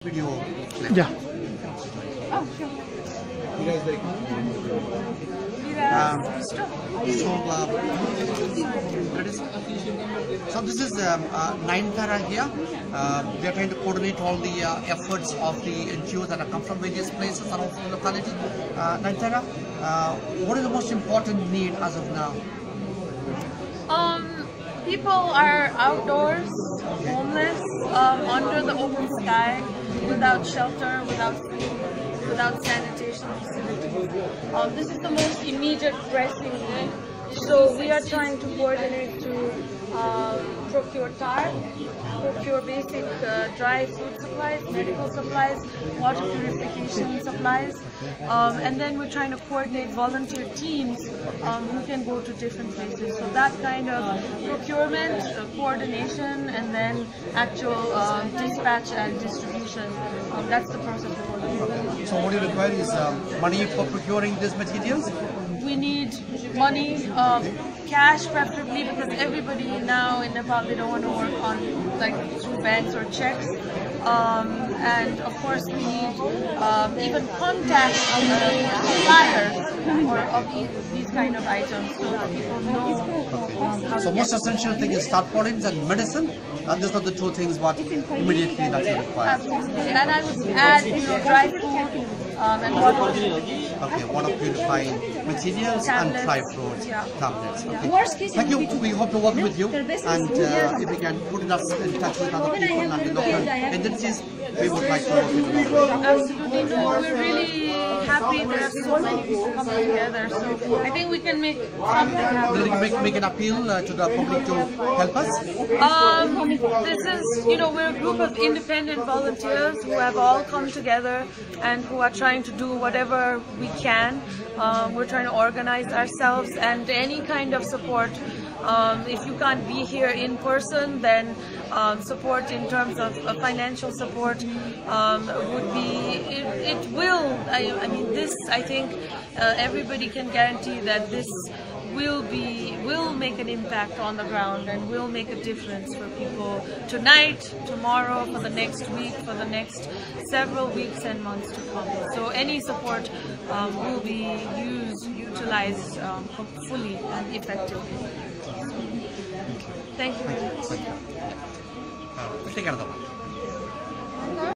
Video clip. Yeah. Oh, sure. You guys like? So this is Nayantara here. We are trying to coordinate all the efforts of the NGOs that have come from various places and also locality. Nayantara, what is the most important need as of now? People are outdoors, homeless, under the open sky, without shelter, without food, without sanitation facilities. This is the most immediate pressing need. So we are trying to coordinate to procure tar, procure basic dry food supplies, medical supplies, water purification supplies, and then we're trying to coordinate volunteer teams who can go to different places. So that kind of procurement, coordination, and then actual dispatch and distribution, that's the process we're going through. So what you require is money for procuring these materials? We need money, cash preferably, because everybody now in Nepal, they don't want to work on through banks or checks. And of course we need even contact suppliers of these kind of items so that people know how So to most get essential thing is tarpaulins and medicine, and these are the two things what immediately that you require. Absolutely. And I would add, dry food and water. Okay, water purifying materials and dry fruits, tablets. Okay. Thank you. We hope to work with you, and if we can put us in touch with other people and the local agencies, we would like to work with you. Absolutely. No, we're really happy there are so many people coming together. So I think we can make something happen. Will you make an appeal to the public to help us? This is, we're a group of independent volunteers who have all come together and who are trying to do whatever we can. We're trying to organize ourselves, and any kind of support. If you can't be here in person, then support in terms of financial support would be, it will, I mean this, I think everybody can guarantee that this will make an impact on the ground and will make a difference for people tonight, tomorrow, for the next week, for the next several weeks and months to come. So any support will be utilized fully and effectively. Thank you very much. Take care of the one.